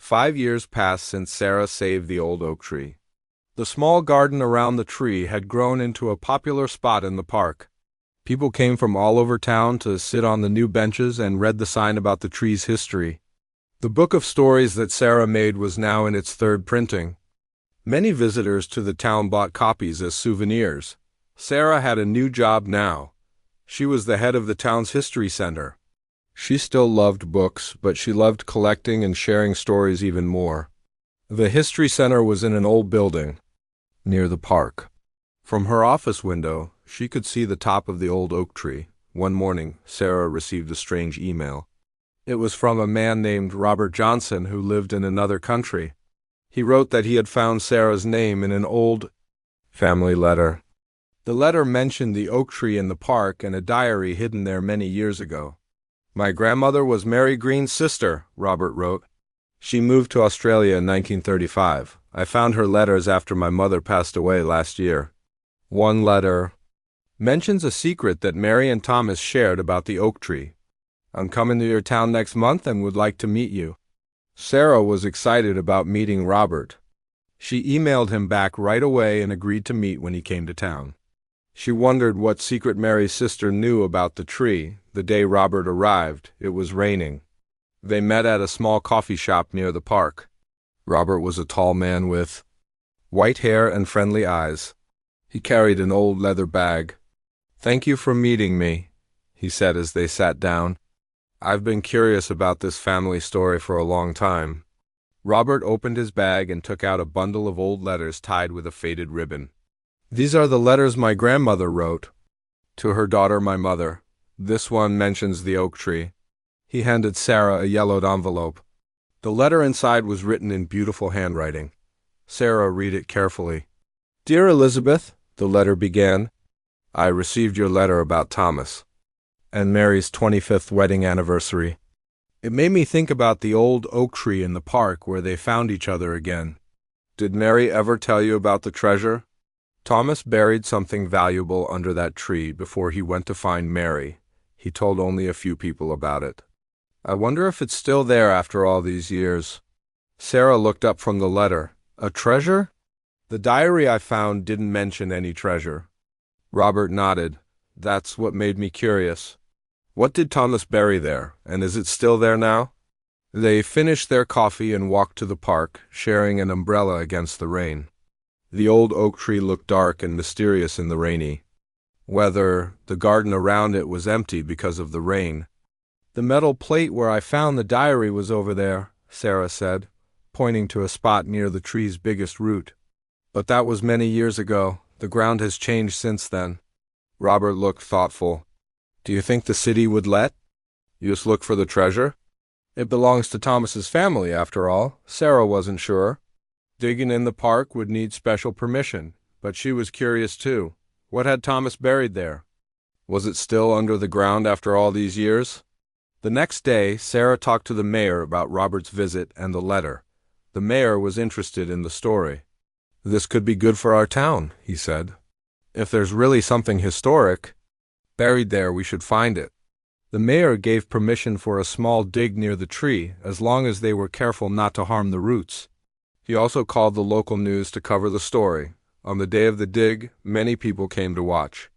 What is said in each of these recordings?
5 years passed since Sarah saved the old oak tree. The small garden around the tree had grown into a popular spot in the park. People came from all over town to sit on the new benches and read the sign about the tree's history. The book of stories that Sarah made was now in its third printing. Many visitors to the town bought copies as souvenirs. Sarah had a new job now. She was the head of the town's history center. She still loved books, but she loved collecting and sharing stories even more. The history center was in an old building near the park. From her office window, she could see the top of the old oak tree. One morning, Sarah received a strange email. It was from a man named Robert Johnson who lived in another country. He wrote that he had found Sarah's name in an old family letter. The letter mentioned the oak tree in the park and a diary hidden there many years ago. "My grandmother was Mary Green's sister," Robert wrote. "She moved to Australia in 1935. I found her letters after my mother passed away last year. One letter mentions a secret that Mary and Thomas shared about the oak tree. I'm coming to your town next month and would like to meet you." Sarah was excited about meeting Robert. She emailed him back right away and agreed to meet when he came to town. She wondered what secret Mary's sister knew about the tree. The day Robert arrived, it was raining. They met at a small coffee shop near the park. Robert was a tall man with white hair and friendly eyes. He carried an old leather bag. "Thank you for meeting me," he said as they sat down. "I've been curious about this family story for a long time." Robert opened his bag and took out a bundle of old letters tied with a faded ribbon. "These are the letters my grandmother wrote to her daughter, my mother. This one mentions the oak tree." He handed Sarah a yellowed envelope. The letter inside was written in beautiful handwriting. Sarah read it carefully. "Dear Elizabeth," the letter began, "I received your letter about Thomas and Mary's 25th wedding anniversary. It made me think about the old oak tree in the park where they found each other again. Did Mary ever tell you about the treasure? Thomas buried something valuable under that tree before he went to find Mary. He told only a few people about it. I wonder if it's still there after all these years." Sarah looked up from the letter. "A treasure? The diary I found didn't mention any treasure." Robert nodded. "That's what made me curious. What did Thomas bury there, and is it still there now?" They finished their coffee and walked to the park, sharing an umbrella against the rain. The old oak tree looked dark and mysterious in the rainy weather. The garden around it was empty because of the rain. "The metal plate where I found the diary was over there," Sarah said, pointing to a spot near the tree's biggest root. "But that was many years ago. The ground has changed since then." Robert looked thoughtful. "Do you think the city would let you just look for the treasure?" "It belongs to Thomas's family, after all." Sarah wasn't sure. Digging in the park would need special permission, but she was curious too. What had Thomas buried there? Was it still under the ground after all these years? The next day, Sarah talked to the mayor about Robert's visit and the letter. The mayor was interested in the story. "This could be good for our town," he said. "If there's really something historic buried there, we should find it." The mayor gave permission for a small dig near the tree, as long as they were careful not to harm the roots. He also called the local news to cover the story. On the day of the dig, many people came to watch.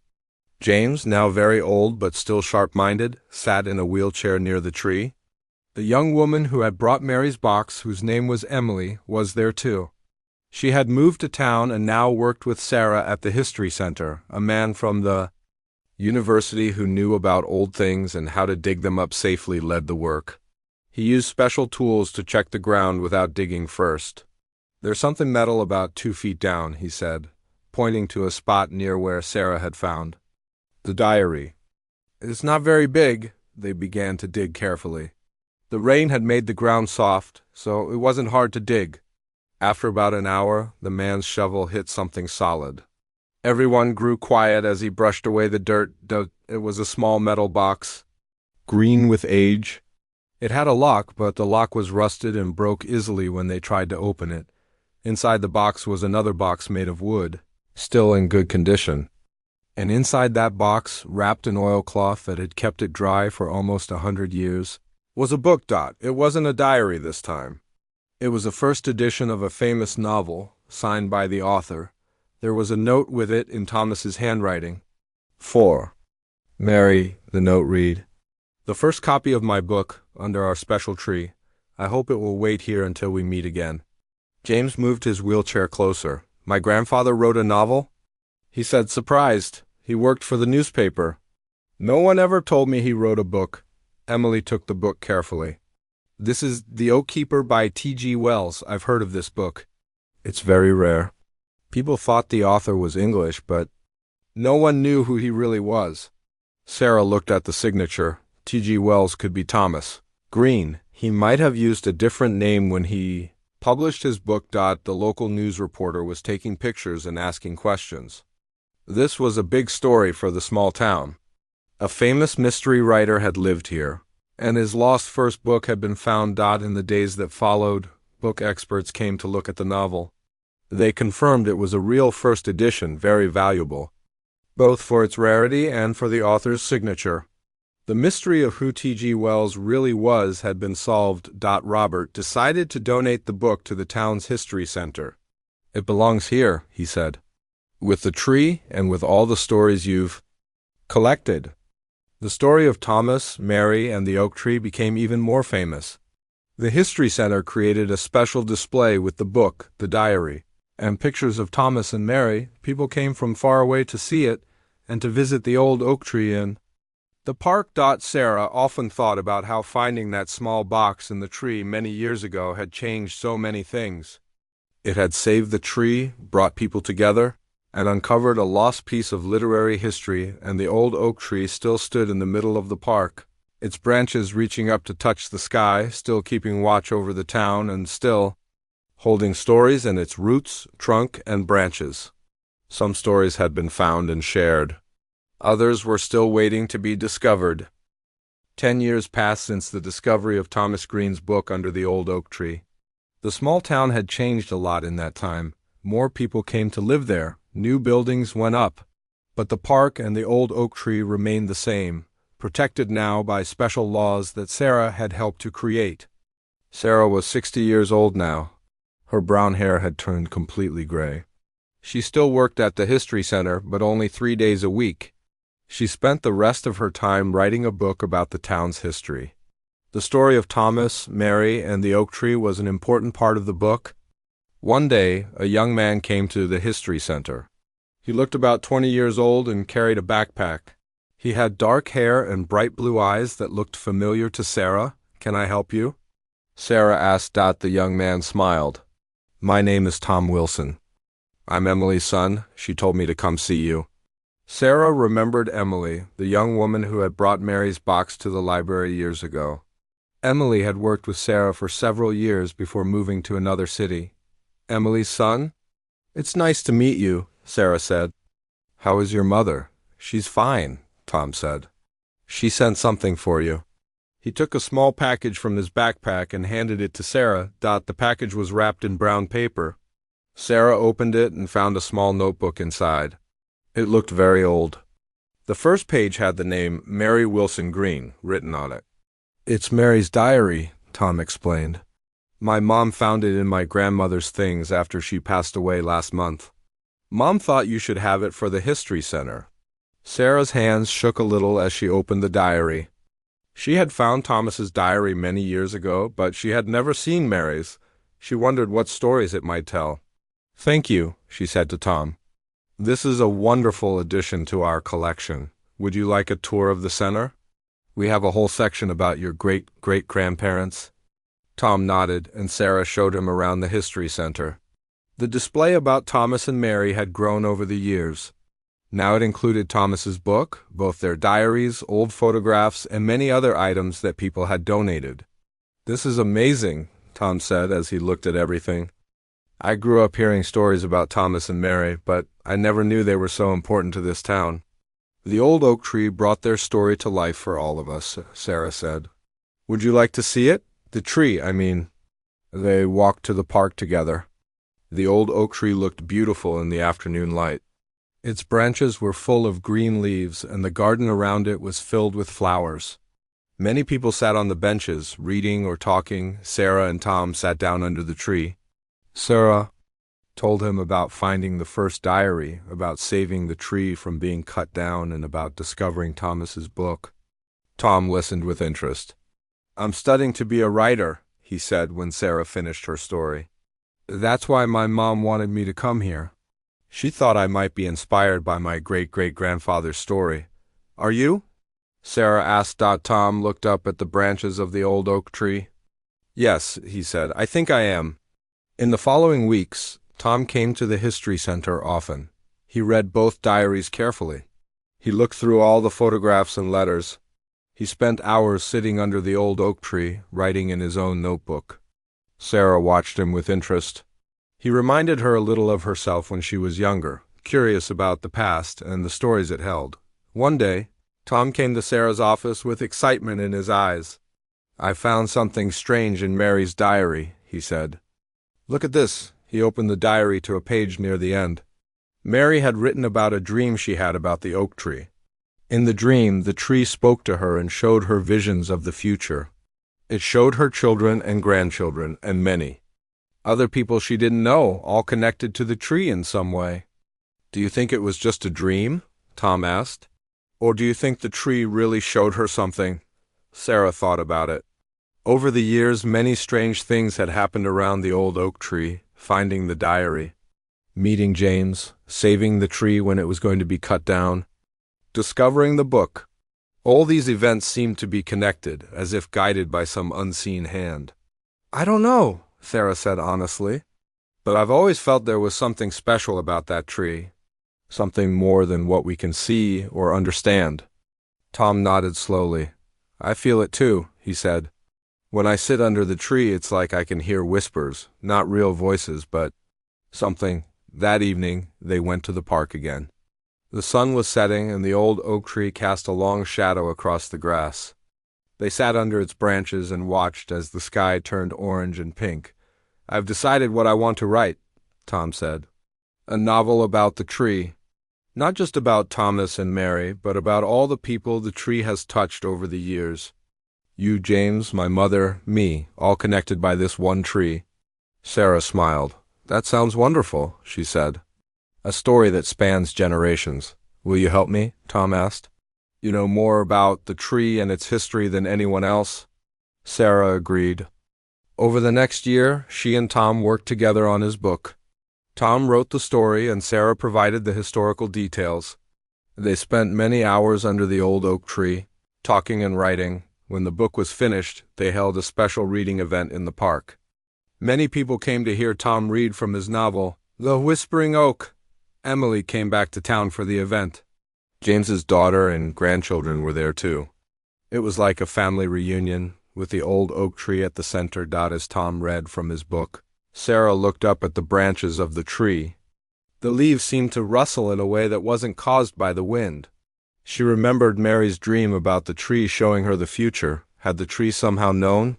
James, now very old but still sharp-minded, sat in a wheelchair near the tree. The young woman who had brought Mary's box, whose name was Emily, was there too. She had moved to town and now worked with Sarah at the History Center, a man from the university who knew about old things and how to dig them up safely led the work. He used special tools to check the ground without digging first. "There's something metal about 2 feet down," he said, pointing to a spot near where Sarah had found the diary. "It's not very big." They began to dig carefully. The rain had made the ground soft, so it wasn't hard to dig. After about an hour, the man's shovel hit something solid. Everyone grew quiet as he brushed away the dirt. It was a small metal box, green with age. It had a lock, but the lock was rusted and broke easily when they tried to open it. Inside the box was another box made of wood, still in good condition. And inside that box, wrapped in oilcloth that had kept it dry for almost 100 years, was a book. It wasn't a diary this time. It was a first edition of a famous novel, signed by the author. There was a note with it in Thomas's handwriting. 4. Mary, the note read. The first copy of my book, under our special tree. I hope it will wait here until we meet again. James moved his wheelchair closer. My grandfather wrote a novel? He said, surprised. He worked for the newspaper. No one ever told me he wrote a book. Emily took the book carefully. This is The Oak Keeper by T.G. Wells. I've heard of this book. It's very rare. People thought the author was English, but no one knew who he really was. Sarah looked at the signature. T.G. Wells could be Thomas Green. He might have used a different name when he published his book. The local news reporter was taking pictures and asking questions. This was a big story for the small town. A famous mystery writer had lived here, and his lost first book had been found. In the days that followed, book experts came to look at the novel. They confirmed it was a real first edition, very valuable, both for its rarity and for the author's signature. The mystery of who T.G. Wells really was had been solved. Robert decided to donate the book to the town's history center. It belongs here, he said, with the tree and with all the stories you've collected. The story of Thomas, Mary, and the oak tree became even more famous. The History Center created a special display with the book, the diary, and pictures of Thomas and Mary. People came from far away to see it and to visit the old oak tree in the park. Sarah often thought about how finding that small box in the tree many years ago had changed so many things. It had saved the tree, brought people together, and uncovered a lost piece of literary history, and the old oak tree still stood in the middle of the park, its branches reaching up to touch the sky, still keeping watch over the town, and still holding stories in its roots, trunk, and branches. Some stories had been found and shared. Others were still waiting to be discovered. 10 years passed since the discovery of Thomas Green's book under the old oak tree. The small town had changed a lot in that time. More people came to live there. New buildings went up. But the park and the old oak tree remained the same, protected now by special laws that Sarah had helped to create. Sarah was 60 years old now. Her brown hair had turned completely gray. She still worked at the History Center, but only 3 days a week. She spent the rest of her time writing a book about the town's history. The story of Thomas, Mary, and the oak tree was an important part of the book. One day, a young man came to the History Center. He looked about 20 years old and carried a backpack. He had dark hair and bright blue eyes that looked familiar to Sarah. Can I help you? Sarah asked. The young man smiled. My name is Tom Wilson. I'm Emily's son. She told me to come see you. Sarah remembered Emily, the young woman who had brought Mary's box to the library years ago. Emily had worked with Sarah for several years before moving to another city. Emily's son? It's nice to meet you, Sarah said. How is your mother? She's fine, Tom said. She sent something for you. He took a small package from his backpack and handed it to Sarah. The package was wrapped in brown paper. Sarah opened it and found a small notebook inside. It looked very old. The first page had the name Mary Wilson Green written on it. It's Mary's diary, Tom explained. My mom found it in my grandmother's things after she passed away last month. Mom thought you should have it for the History Center. Sarah's hands shook a little as she opened the diary. She had found Thomas's diary many years ago, but she had never seen Mary's. She wondered what stories it might tell. Thank you, she said to Tom. This is a wonderful addition to our collection. Would you like a tour of the center? We have a whole section about your great-great-grandparents. Tom nodded, and Sarah showed him around the History Center. The display about Thomas and Mary had grown over the years. Now it included Thomas's book, both their diaries, old photographs, and many other items that people had donated. This is amazing, Tom said as he looked at everything. I grew up hearing stories about Thomas and Mary, but I never knew they were so important to this town. The old oak tree brought their story to life for all of us, Sarah said. Would you like to see it? The tree, I mean. They walked to the park together. The old oak tree looked beautiful in the afternoon light. Its branches were full of green leaves, and the garden around it was filled with flowers. Many people sat on the benches, reading or talking. Sarah and Tom sat down under the tree. Sarah told him about finding the first diary, about saving the tree from being cut down, and about discovering Thomas's book. Tom listened with interest. "I'm studying to be a writer," he said when Sarah finished her story. "That's why my mom wanted me to come here. She thought I might be inspired by my great-great-grandfather's story. Are you?" Sarah asked. Tom looked up at the branches of the old oak tree. "Yes," he said, "I think I am." In the following weeks, Tom came to the History Center often. He read both diaries carefully. He looked through all the photographs and letters. He spent hours sitting under the old oak tree, writing in his own notebook. Sarah watched him with interest. He reminded her a little of herself when she was younger, curious about the past and the stories it held. One day, Tom came to Sarah's office with excitement in his eyes. "I found something strange in Mary's diary," he said. "Look at this." He opened the diary to a page near the end. Mary had written about a dream she had about the oak tree. In the dream, the tree spoke to her and showed her visions of the future. It showed her children and grandchildren, and many other people she didn't know, all connected to the tree in some way. "Do you think it was just a dream?" Tom asked. "Or do you think the tree really showed her something?" Sarah thought about it. Over the years, many strange things had happened around the old oak tree: finding the diary, meeting James, saving the tree when it was going to be cut down, discovering the book. All these events seemed to be connected, as if guided by some unseen hand. "I don't know," Sarah said honestly, "but I've always felt there was something special about that tree, something more than what we can see or understand." Tom nodded slowly. "I feel it too," he said. "When I sit under the tree, it's like I can hear whispers, not real voices, but something." That evening, they went to the park again. The sun was setting, and the old oak tree cast a long shadow across the grass. They sat under its branches and watched as the sky turned orange and pink. "I've decided what I want to write," Tom said. "A novel about the tree. Not just about Thomas and Mary, but about all the people the tree has touched over the years. You, James, my mother, me, all connected by this one tree." Sarah smiled. "That sounds wonderful," she said. "A story that spans generations. Will you help me?" Tom asked. "You know more about the tree and its history than anyone else." Sarah agreed. Over the next year, she and Tom worked together on his book. Tom wrote the story and Sarah provided the historical details. They spent many hours under the old oak tree, talking and writing. When the book was finished, they held a special reading event in the park. Many people came to hear Tom read from his novel, The Whispering Oak. Emily came back to town for the event. James's daughter and grandchildren were there too. It was like a family reunion, with the old oak tree at the center. As Tom read from his book, Sarah looked up at the branches of the tree. The leaves seemed to rustle in a way that wasn't caused by the wind. She remembered Mary's dream about the tree showing her the future. Had the tree somehow known?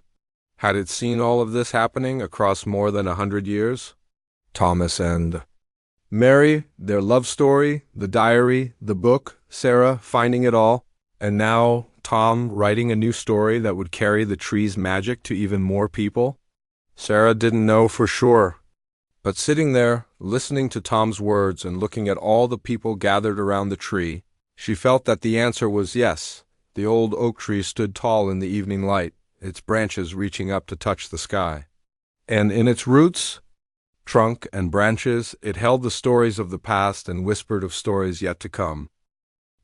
Had it seen all of this happening across more than 100 years? Thomas and Mary, their love story, the diary, the book, Sarah finding it all, and now Tom writing a new story that would carry the tree's magic to even more people? Sarah didn't know for sure. But sitting there, listening to Tom's words and looking at all the people gathered around the tree, she felt that the answer was yes. The old oak tree stood tall in the evening light, its branches reaching up to touch the sky. And in its roots, trunk, and branches, it held the stories of the past and whispered of stories yet to come.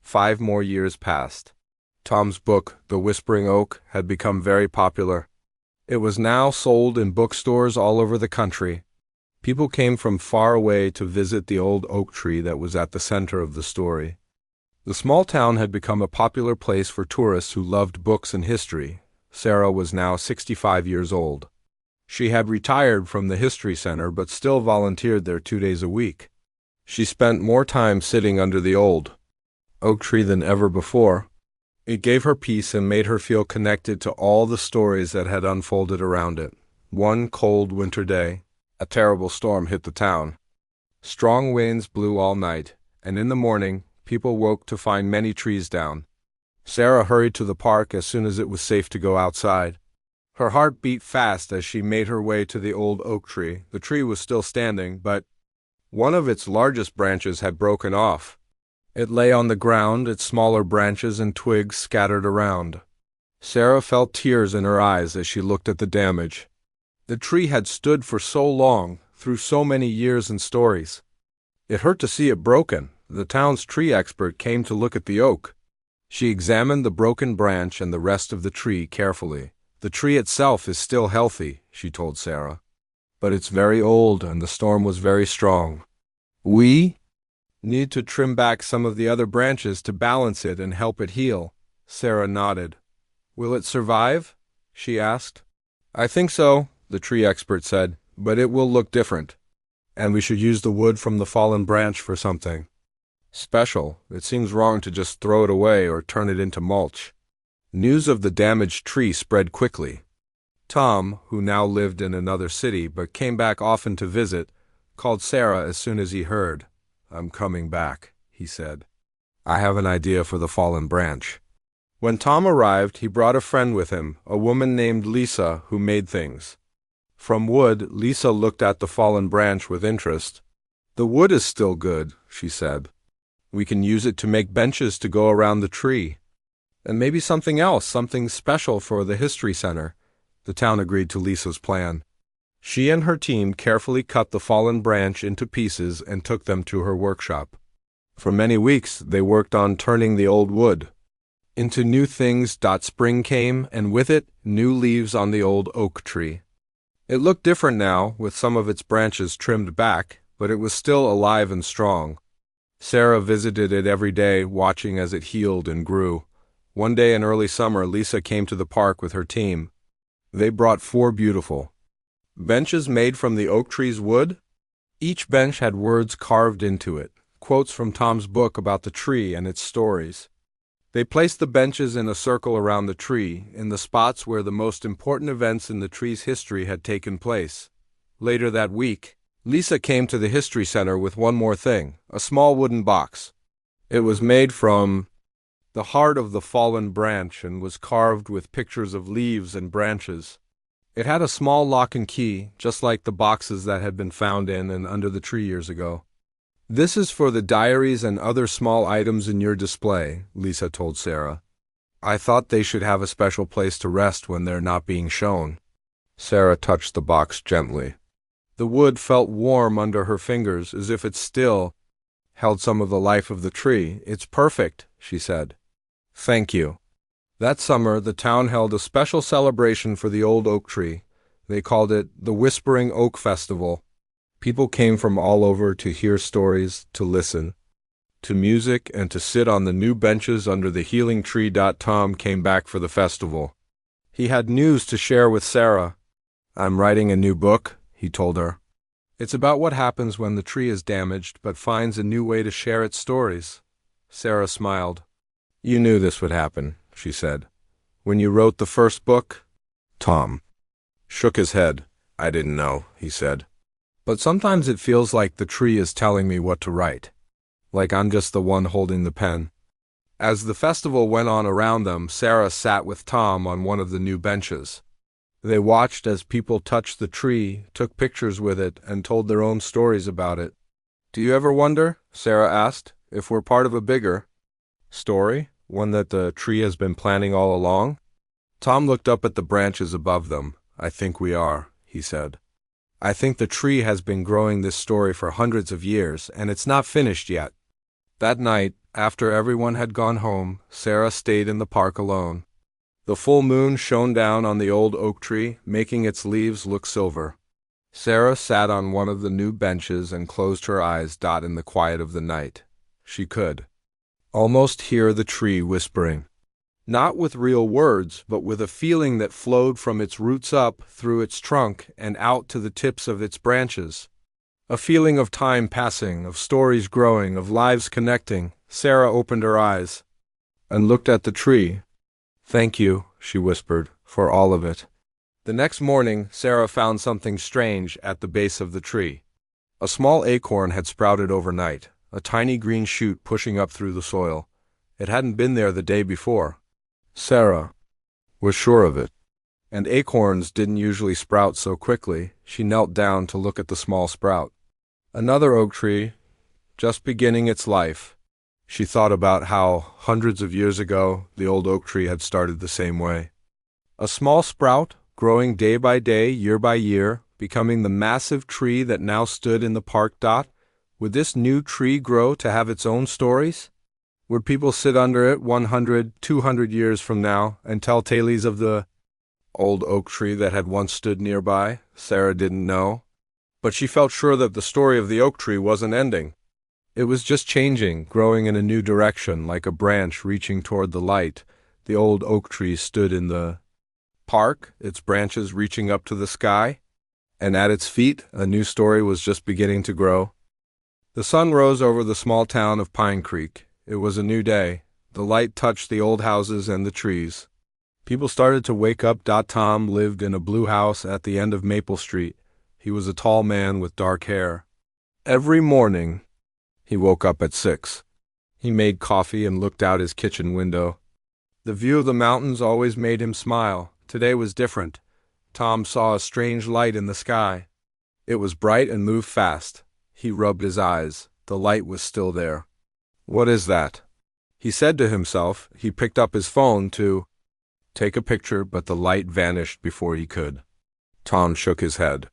5 more years passed. Tom's book, The Whispering Oak, had become very popular. It was now sold in bookstores all over the country. People came from far away to visit the old oak tree that was at the center of the story. The small town had become a popular place for tourists who loved books and history. Sarah was now 65 years old. She had retired from the History Center but still volunteered there 2 days a week. She spent more time sitting under the old oak tree than ever before. It gave her peace and made her feel connected to all the stories that had unfolded around it. One cold winter day, a terrible storm hit the town. Strong winds blew all night, and in the morning, people woke to find many trees down. Sarah hurried to the park as soon as it was safe to go outside. Her heart beat fast as she made her way to the old oak tree. The tree was still standing, but one of its largest branches had broken off. It lay on the ground, its smaller branches and twigs scattered around. Sarah felt tears in her eyes as she looked at the damage. The tree had stood for so long, through so many years and stories. It hurt to see it broken. The town's tree expert came to look at the oak. She examined the broken branch and the rest of the tree carefully. The tree itself is still healthy, she told Sarah. But it's very old and the storm was very strong. We need to trim back some of the other branches to balance it and help it heal. Sarah nodded. Will it survive? She asked. I think so, the tree expert said, but it will look different. And we should use the wood from the fallen branch for something special. It seems wrong to just throw it away or turn it into mulch. News of the damaged tree spread quickly. Tom, who now lived in another city but came back often to visit, called Sarah as soon as he heard. I'm coming back, he said. I have an idea for the fallen branch. When Tom arrived, he brought a friend with him, a woman named Lisa who made things. From wood, Lisa looked at the fallen branch with interest. The wood is still good, she said. We can use it to make benches to go around the tree. And maybe something else, something special for the History Center. The town agreed to Lisa's plan. She and her team carefully cut the fallen branch into pieces and took them to her workshop. For many weeks, they worked on turning the old wood into new things. Spring came, and with it, new leaves on the old oak tree. It looked different now, with some of its branches trimmed back, but it was still alive and strong. Sarah visited it every day, watching as it healed and grew. One day in early summer, Lisa came to the park with her team. They brought 4 beautiful benches made from the oak tree's wood. Each bench had words carved into it, quotes from Tom's book about the tree and its stories. They placed the benches in a circle around the tree, in the spots where the most important events in the tree's history had taken place. Later that week, Lisa came to the History Center with one more thing, a small wooden box. It was made from the heart of the fallen branch and was carved with pictures of leaves and branches. It had a small lock and key, just like the boxes that had been found in and under the tree years ago. This is for the diaries and other small items in your display, Lisa told Sarah. I thought they should have a special place to rest when they're not being shown. Sarah touched the box gently. The wood felt warm under her fingers, as if it still held some of the life of the tree. It's perfect, she said. Thank you. That summer, the town held a special celebration for the old oak tree. They called it the Whispering Oak Festival. People came from all over to hear stories, to listen to music, and to sit on the new benches under the healing tree. Tom came back for the festival. He had news to share with Sarah. I'm writing a new book, he told her. It's about what happens when the tree is damaged but finds a new way to share its stories. Sarah smiled. You knew this would happen, she said. When you wrote the first book? Tom shook his head. I didn't know, he said. But sometimes it feels like the tree is telling me what to write. Like I'm just the one holding the pen. As the festival went on around them, Sarah sat with Tom on one of the new benches. They watched as people touched the tree, took pictures with it, and told their own stories about it. Do you ever wonder, Sarah asked, if we're part of a bigger story, one that the tree has been planning all along? Tom looked up at the branches above them. I think we are, he said. I think the tree has been growing this story for hundreds of years, and it's not finished yet. That night, after everyone had gone home, Sarah stayed in the park alone. The full moon shone down on the old oak tree, making its leaves look silver. Sarah sat on one of the new benches and closed her eyes. In the quiet of the night, she could almost hear the tree whispering. Not with real words, but with a feeling that flowed from its roots up, through its trunk, and out to the tips of its branches. A feeling of time passing, of stories growing, of lives connecting. Sarah opened her eyes and looked at the tree. Thank you, she whispered, for all of it. The next morning, Sarah found something strange at the base of the tree. A small acorn had sprouted overnight, a tiny green shoot pushing up through the soil. It hadn't been there the day before. Sarah was sure of it. And acorns didn't usually sprout so quickly. She knelt down to look at the small sprout. Another oak tree, just beginning its life. She thought about how, hundreds of years ago, the old oak tree had started the same way. A small sprout, growing day by day, year by year, becoming the massive tree that now stood in the park. Would this new tree grow to have its own stories? Would people sit under it 100, 200 years from now and tell tales of the old oak tree that had once stood nearby? Sarah didn't know. But she felt sure that the story of the oak tree wasn't ending. It was just changing, growing in a new direction, like a branch reaching toward the light. The old oak tree stood in the park, its branches reaching up to the sky, and at its feet, a new story was just beginning to grow. The sun rose over the small town of Pine Creek. It was a new day. The light touched the old houses and the trees. People started to wake up. Tom lived in a blue house at the end of Maple Street. He was a tall man with dark hair. Every morning, he woke up at 6. He made coffee and looked out his kitchen window. The view of the mountains always made him smile. Today was different. Tom saw a strange light in the sky. It was bright and moved fast. He rubbed his eyes. The light was still there. "What is that?" he said to himself. He picked up his phone to take a picture, but the light vanished before he could. Tom shook his head.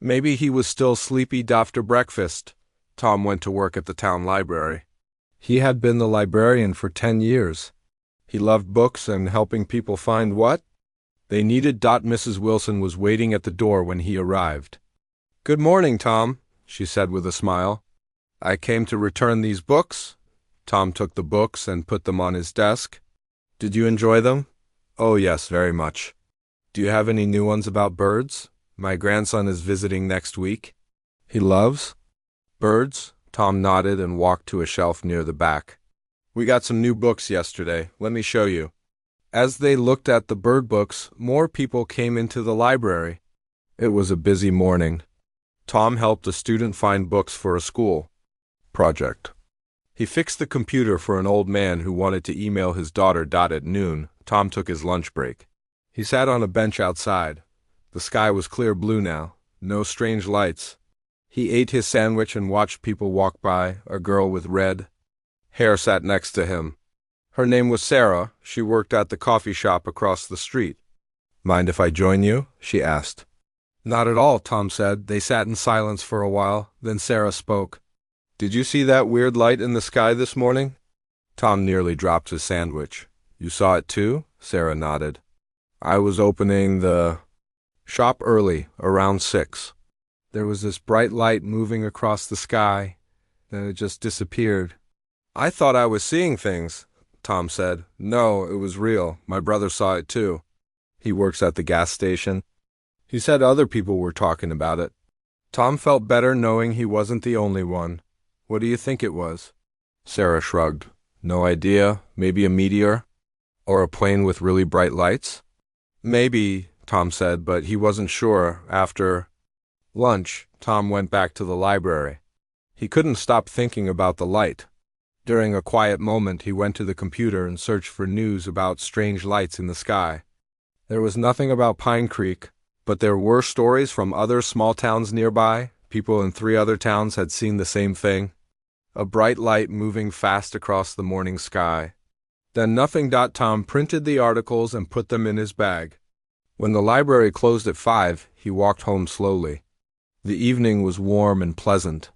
Maybe he was still sleepy after breakfast. Tom went to work at the town library. He had been the librarian for 10 years. He loved books and helping people find what they needed. Mrs. Wilson was waiting at the door when he arrived. "Good morning, Tom," she said with a smile. "I came to return these books." Tom took the books and put them on his desk. "Did you enjoy them?" "Oh, yes, very much." "Do you have any new ones about birds? My grandson is visiting next week." "He loves birds?" Tom nodded and walked to a shelf near the back. "We got some new books yesterday. Let me show you." As they looked at the bird books, more people came into the library. It was a busy morning. Tom helped a student find books for a school project. He fixed the computer for an old man who wanted to email his daughter. At noon, Tom took his lunch break. He sat on a bench outside. The sky was clear blue now, no strange lights. He ate his sandwich and watched people walk by. A girl with red hair sat next to him. Her name was Sarah. She worked at the coffee shop across the street. "Mind if I join you?" she asked. "Not at all," Tom said. They sat in silence for a while. Then Sarah spoke. "Did you see that weird light in the sky this morning?" Tom nearly dropped his sandwich. "You saw it too?" Sarah nodded. "I was opening the shop early, around 6. There was this bright light moving across the sky. Then it just disappeared." "I thought I was seeing things," Tom said. "No, it was real. My brother saw it too. He works at the gas station. He said other people were talking about it." Tom felt better knowing he wasn't the only one. "What do you think it was?" Sarah shrugged. "No idea. Maybe a meteor? Or a plane with really bright lights?" "Maybe," Tom said, but he wasn't sure. After lunch, Tom went back to the library. He couldn't stop thinking about the light. During a quiet moment, he went to the computer and searched for news about strange lights in the sky. There was nothing about Pine Creek, but there were stories from other small towns nearby. People in 3 other towns had seen the same thing. A bright light moving fast across the morning sky. Then nothing. Tom printed the articles and put them in his bag. When the library closed at 5, he walked home slowly. The evening was warm and pleasant.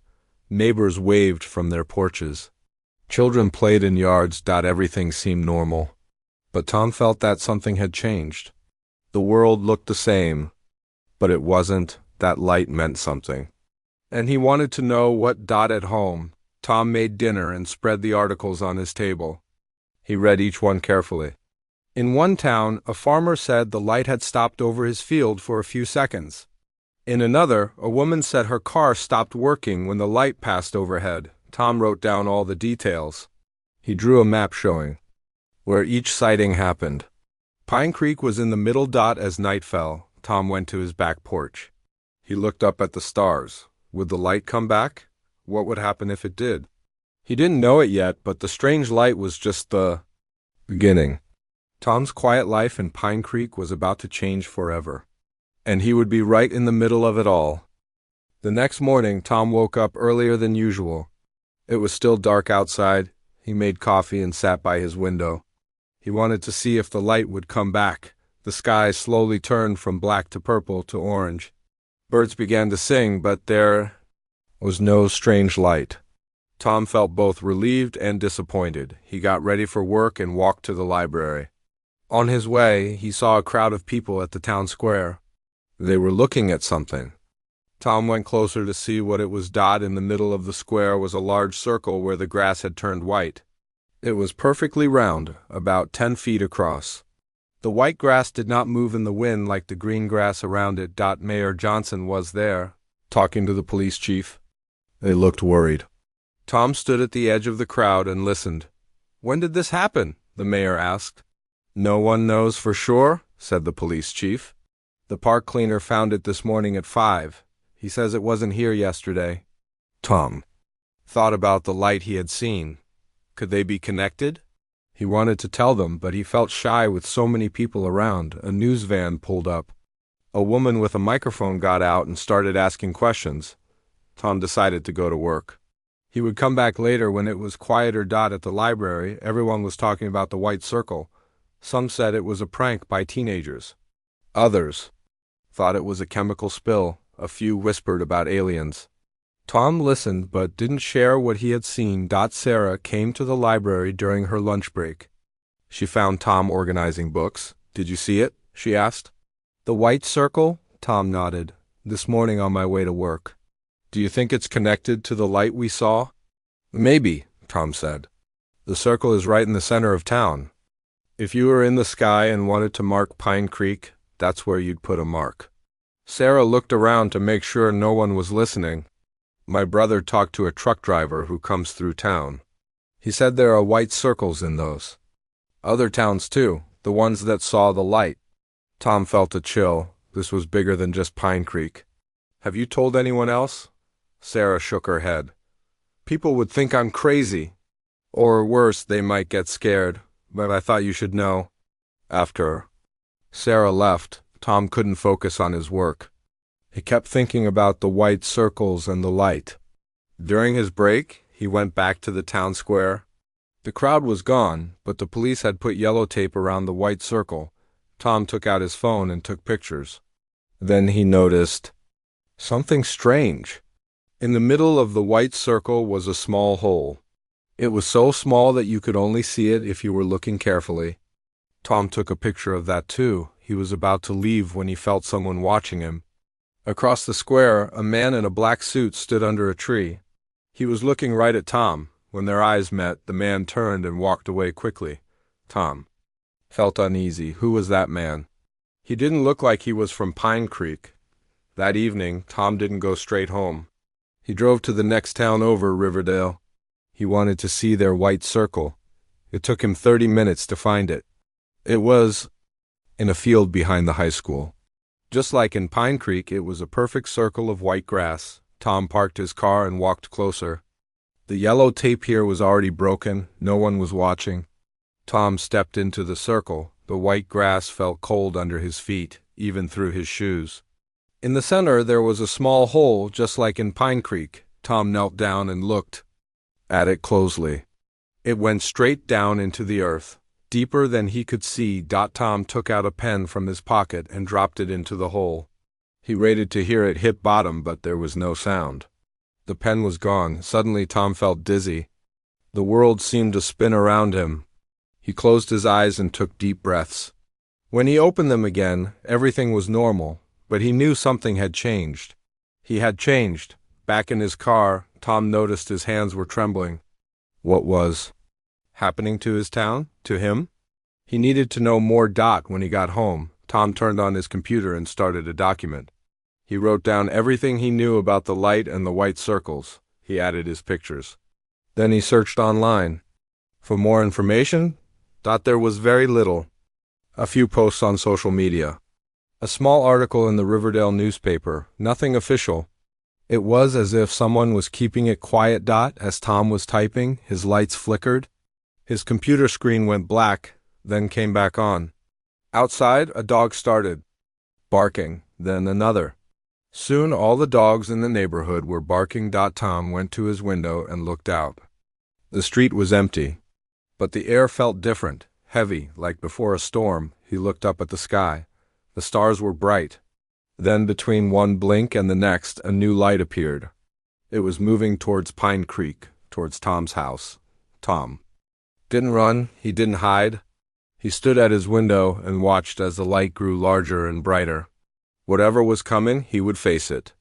Neighbors waved from their porches. Children played in yards. Everything seemed normal. But Tom felt that something had changed. The world looked the same, but it wasn't. That light meant something. And he wanted to know what. At home, Tom made dinner and spread the articles on his table. He read each one carefully. In one town, a farmer said the light had stopped over his field for a few seconds. In another, a woman said her car stopped working when the light passed overhead. Tom wrote down all the details. He drew a map showing where each sighting happened. Pine Creek was in the middle. As night fell, Tom went to his back porch. He looked up at the stars. Would the light come back? What would happen if it did? He didn't know it yet, but the strange light was just the beginning. Tom's quiet life in Pine Creek was about to change forever, and he would be right in the middle of it all. The next morning, Tom woke up earlier than usual. It was still dark outside. He made coffee and sat by his window. He wanted to see if the light would come back. The sky slowly turned from black to purple to orange. Birds began to sing, but there was no strange light. Tom felt both relieved and disappointed. He got ready for work and walked to the library. On his way, he saw a crowd of people at the town square. They were looking at something. Tom went closer to see what it was. In the middle of the square was a large circle where the grass had turned white. It was perfectly round, about 10 feet across. The white grass did not move in the wind like the green grass around it. Mayor Johnson was there, talking to the police chief. They looked worried. Tom stood at the edge of the crowd and listened. "When did this happen?" the mayor asked. "No one knows for sure," said the police chief. "The park cleaner found it this morning at 5. He says it wasn't here yesterday." Tom thought about the light he had seen. Could they be connected? He wanted to tell them, but he felt shy with so many people around. A news van pulled up. A woman with a microphone got out and started asking questions. Tom decided to go to work. He would come back later when it was quieter. At the library, everyone was talking about the white circle. Some said it was a prank by teenagers. Others thought it was a chemical spill. A few whispered about aliens. Tom listened but didn't share what he had seen. Sarah came to the library during her lunch break. She found Tom organizing books. "Did you see it?" she asked. "The white circle?" Tom nodded. "This morning on my way to work." "Do you think it's connected to the light we saw?" "Maybe," Tom said. "The circle is right in the center of town. If you were in the sky and wanted to mark Pine Creek, that's where you'd put a mark." Sarah looked around to make sure no one was listening. "My brother talked to a truck driver who comes through town. He said there are white circles in those. Other towns too, the ones that saw the light." Tom felt a chill. This was bigger than just Pine Creek. "Have you told anyone else?" Sarah shook her head. "People would think I'm crazy. Or worse, they might get scared. But I thought you should know." After Sarah left, Tom couldn't focus on his work. He kept thinking about the white circles and the light. During his break, he went back to the town square. The crowd was gone, but the police had put yellow tape around the white circle. Tom took out his phone and took pictures. Then he noticed something strange. In the middle of the white circle was a small hole. It was so small that you could only see it if you were looking carefully. Tom took a picture of that too. He was about to leave when he felt someone watching him. Across the square, a man in a black suit stood under a tree. He was looking right at Tom. When their eyes met, the man turned and walked away quickly. Tom felt uneasy. Who was that man? He didn't look like he was from Pine Creek. That evening, Tom didn't go straight home. He drove to the next town over, Riverdale. He wanted to see their white circle. It took him 30 minutes to find it. It was in a field behind the high school. Just like in Pine Creek, it was a perfect circle of white grass. Tom parked his car and walked closer. The yellow tape here was already broken. No one was watching. Tom stepped into the circle. The white grass felt cold under his feet, even through his shoes. In the center, there was a small hole, just like in Pine Creek. Tom knelt down and looked at it closely. It went straight down into the earth, deeper than he could see. Tom took out a pen from his pocket and dropped it into the hole. He waited to hear it hit bottom, but there was no sound. The pen was gone. Suddenly Tom felt dizzy. The world seemed to spin around him. He closed his eyes and took deep breaths. When he opened them again, everything was normal, but he knew something had changed. He had changed. Back in his car, Tom noticed his hands were trembling. What was happening to his town? To him? He needed to know more. When he got home, Tom turned on his computer and started a document. He wrote down everything he knew about the light and the white circles. He added his pictures. Then he searched online for more information. There was very little. A few posts on social media. A small article in the Riverdale newspaper. Nothing official. It was as if someone was keeping it quiet. As Tom was typing, his lights flickered. His computer screen went black, then came back on. Outside, a dog started barking, then another. Soon all the dogs in the neighborhood were barking. Tom went to his window and looked out. The street was empty, but the air felt different, heavy, like before a storm. He looked up at the sky. The stars were bright. Then between one blink and the next, a new light appeared. It was moving towards Pine Creek, towards Tom's house. Tom didn't run, he didn't hide. He stood at his window and watched as the light grew larger and brighter. Whatever was coming, he would face it.